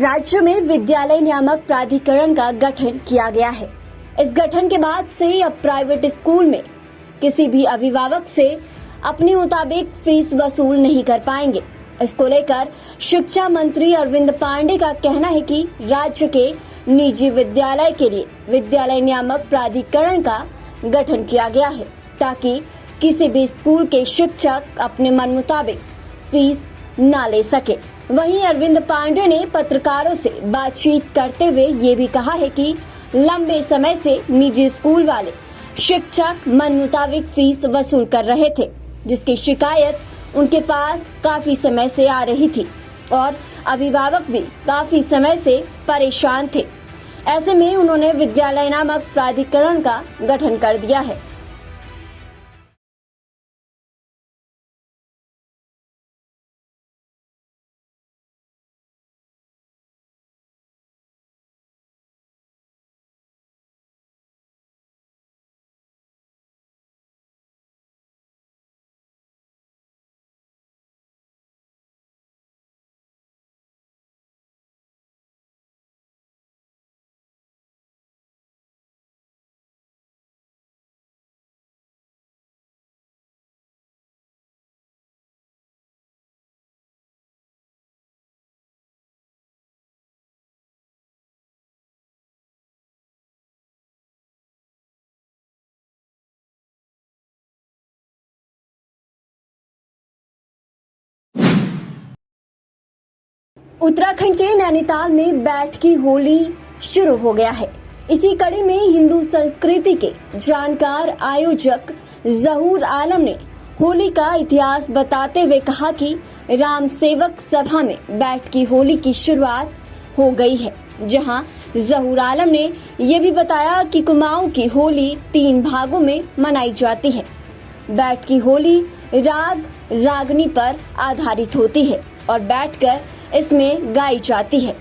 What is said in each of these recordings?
राज्य में विद्यालय नियामक प्राधिकरण का गठन किया गया है। इस गठन के बाद से अब प्राइवेट स्कूल में किसी भी अभिभावक से अपने मुताबिक फीस वसूल नहीं कर पाएंगे। इसको लेकर शिक्षा मंत्री अरविंद पांडे का कहना है कि राज्य के निजी विद्यालय के लिए विद्यालय नियामक प्राधिकरण का गठन किया गया है ताकि किसी भी स्कूल के शिक्षक अपने मन मुताबिक फीस न ले सके। वहीं अरविंद पांडे ने पत्रकारों से बातचीत करते हुए ये भी कहा है कि लंबे समय से निजी स्कूल वाले शिक्षक मन मुताबिक फीस वसूल कर रहे थे, जिसकी शिकायत उनके पास काफी समय से आ रही थी और अभिभावक भी काफी समय से परेशान थे। ऐसे में उन्होंने विद्यालय नियामक प्राधिकरण का गठन कर दिया है। उत्तराखंड के नैनीताल में बैठ की होली शुरू हो गया है। इसी कड़ी में हिंदू संस्कृति के जानकार आयोजक जहूर आलम ने होली का इतिहास बताते हुए कहा कि राम सेवक सभा में बैठ की होली की शुरुआत हो गई है, जहां जहूर आलम ने यह भी बताया कि कुमाऊं की होली 3 भागों में मनाई जाती है। बैठ की होली राग रागनी पर आधारित होती है और बैठकर इसमें गाई जाती है।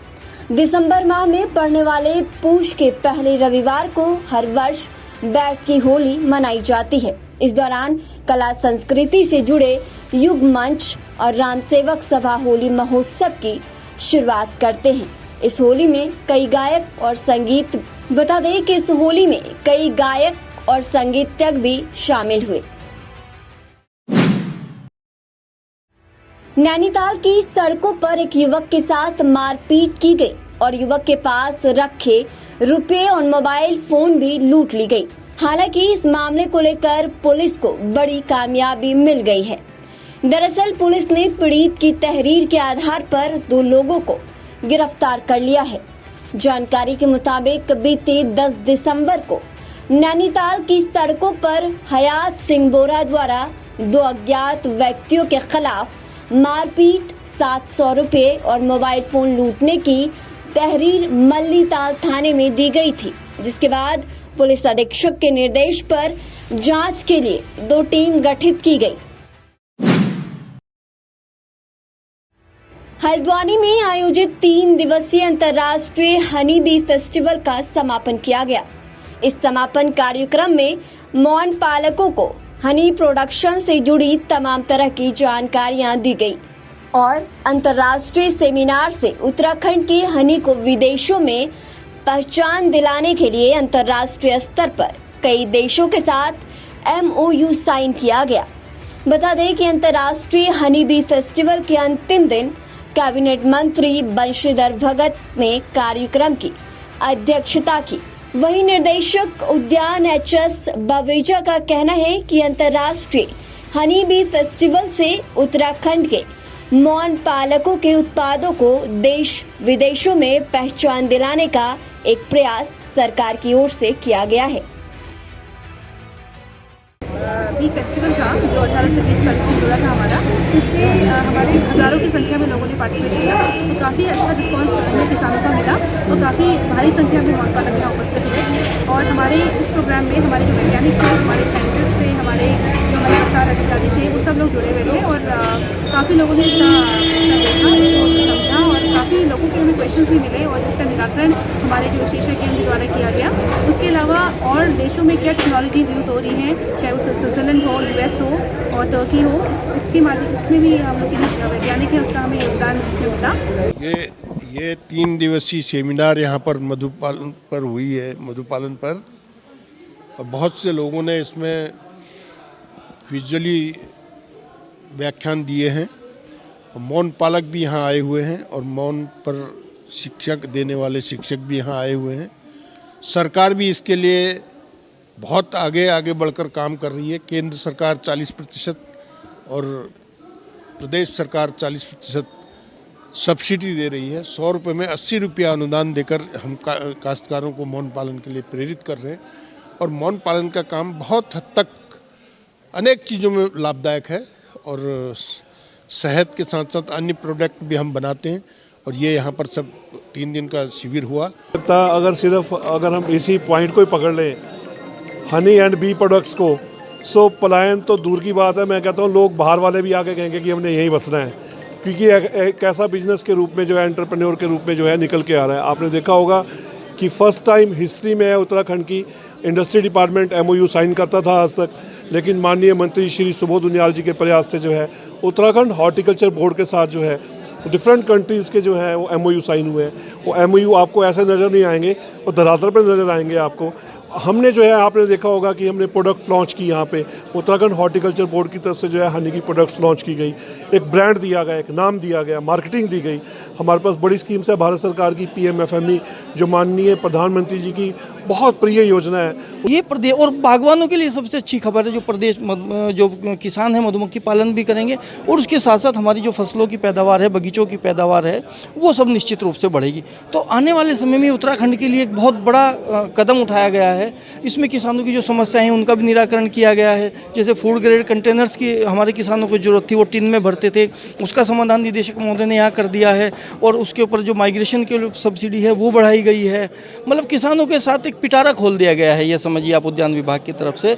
दिसंबर माह में पड़ने वाले पूष के पहले रविवार को हर वर्ष बैठ की होली मनाई जाती है। इस दौरान कला संस्कृति से जुड़े युग मंच और राम सेवक सभा होली महोत्सव की शुरुआत करते हैं। इस होली में कई गायक और संगीत बता दें कि इस होली में कई गायक और संगीतज्ञ भी शामिल हुए। नैनीताल की सड़कों पर एक युवक के साथ मारपीट की गई और युवक के पास रखे रुपए और मोबाइल फोन भी लूट ली गई। हालांकि इस मामले को लेकर पुलिस को बड़ी कामयाबी मिल गई है। दरअसल पुलिस ने पीड़ित की तहरीर के आधार पर 2 लोगों को गिरफ्तार कर लिया है। जानकारी के मुताबिक बीते 10 दिसंबर को नैनीताल की सड़कों पर हयात सिंह बोरा द्वारा 2 अज्ञात व्यक्तियों के खिलाफ मारपीट, 700 रुपए और मोबाइल फोन लूटने की तहरीर मल्लीताल थाने में दी गई थी, जिसके बाद पुलिस अधीक्षक के निर्देश पर जांच के लिए 2 टीम गठित की गई। हल्द्वानी में आयोजित 3 दिवसीय अंतर्राष्ट्रीय हनी बी फेस्टिवल का समापन किया गया। इस समापन कार्यक्रम में मौन पालकों को हनी प्रोडक्शन से जुड़ी तमाम तरह की जानकारियां दी गई और अंतर्राष्ट्रीय सेमिनार से उत्तराखंड के हनी को विदेशों में पहचान दिलाने के लिए अंतर्राष्ट्रीय स्तर पर कई देशों के साथ MOU साइन किया गया। बता दें कि अंतर्राष्ट्रीय हनी बी फेस्टिवल के अंतिम दिन कैबिनेट मंत्री बंशीधर भगत ने कार्यक्रम की अध्यक्षता की। वहीं निर्देशक उद्यान HS बवेजा का कहना है कि अंतर्राष्ट्रीय हनी बी फेस्टिवल से उत्तराखंड के मौन पालकों के उत्पादों को देश विदेशों में पहचान दिलाने का एक प्रयास सरकार की ओर से किया गया है। बी फेस्टिवल था जो 18 से 20 तारीख को जुड़ा था हमारा, इसमें हमारे हज़ारों की संख्या में लोगों ने पार्टिसिपेट किया। तो काफ़ी अच्छा रिस्पांस हमें किसानों का मिला और काफ़ी भारी संख्या में मौन पालक यहाँ उपस्थित हुए। और हमारे इस प्रोग्राम में हमारे जो वैज्ञानिक थे, हमारे साइंटिस्ट थे, हमारे जो हमारे प्रसार अधिकारी थे, वो सब लोग जुड़े हुए थे और काफ़ी लोगों ने इसका देखा, इसको समझा और काफ़ी लोगों के हमें क्वेश्चन भी मिले और जिसका निराकरण हमारे जो विशेषज्ञों के द्वारा किया गया। उसके अलावा और देशों में क्या टेक्नोलॉजीज यूज़ हो रही हैं, चाहे वो स्विट्ज़रलैंड हो, US हो और टर्की हो, इसके माध्यम इसमें भी हम लोग वैज्ञानिक हैं, उसका हमें योगदान इसमें मिला। ये 3 दिवसीय सेमिनार यहाँ पर मधुपालन पर हुई है, मधुपालन पर, और बहुत से लोगों ने इसमें विजुअली व्याख्यान दिए हैं। मौन पालक भी यहाँ आए हुए हैं और मौन पर शिक्षक देने वाले शिक्षक भी यहाँ आए हुए हैं। सरकार भी इसके लिए बहुत आगे बढ़कर काम कर रही है। केंद्र सरकार 40% और प्रदेश सरकार 40% सब्सिडी दे रही है। 100 रुपये में 80 रुपया अनुदान देकर हम काश्तकारों को मौन पालन के लिए प्रेरित कर रहे हैं। और मौन पालन का काम बहुत हद तक अनेक चीज़ों में लाभदायक है और शहद के साथ साथ अन्य प्रोडक्ट भी हम बनाते हैं। और ये यहाँ पर सब 3 दिन का शिविर हुआ। अगर हम इसी पॉइंट को ही पकड़ लें, हनी एंड बी प्रोडक्ट्स को, सो पलायन तो दूर की बात है। मैं कहता हूँ लोग बाहर वाले भी आके कहेंगे कि हमने यहीं बसना है, क्योंकि एक ऐसा बिजनेस के रूप में जो है, एंटरप्रेन्योर के रूप में जो है निकल के आ रहा है। आपने देखा होगा कि फर्स्ट टाइम हिस्ट्री में उत्तराखंड की इंडस्ट्री डिपार्टमेंट MOU साइन करता था आज तक, लेकिन माननीय मंत्री श्री सुबोध उनियाल जी के प्रयास से जो है उत्तराखंड हॉर्टिकल्चर बोर्ड के साथ जो है डिफरेंट कंट्रीज़ के जो है वो MOU साइन हुए हैं। वो MOU आपको ऐसे नज़र नहीं आएंगे, वो धरातल पर नज़र आएंगे आपको। हमने जो है, आपने देखा होगा कि हमने प्रोडक्ट लॉन्च की यहाँ पे, उत्तराखंड हॉर्टिकल्चर बोर्ड की तरफ से जो है हनी की प्रोडक्ट्स लॉन्च की गई, एक ब्रांड दिया गया, एक नाम दिया गया, मार्केटिंग दी गई। हमारे पास बड़ी स्कीम्स है भारत सरकार की, PMFME, जो माननीय प्रधानमंत्री जी की बहुत प्रिय योजना है। ये प्रदेश और बागवानों के लिए सबसे अच्छी खबर है। जो प्रदेश जो किसान है मधुमक्खी पालन भी करेंगे और उसके साथ साथ हमारी जो फसलों की पैदावार है, बगीचों की पैदावार है, वो सब निश्चित रूप से बढ़ेगी। तो आने वाले समय में उत्तराखंड के लिए एक बहुत बड़ा कदम उठाया गया है। इसमें किसानों की जो समस्याएं हैं उनका भी निराकरण किया गया है। जैसे फूड ग्रेड कंटेनर्स की हमारे किसानों को जरूरत थी, वो टिन में भरते थे, उसका समाधान निदेशक महोदय ने यहाँ कर दिया है। और उसके ऊपर जो माइग्रेशन की सब्सिडी है वो बढ़ाई गई है। मतलब किसानों के साथ एक पिटारा खोल दिया गया है, ये समझिए आप, उद्यान विभाग की तरफ से।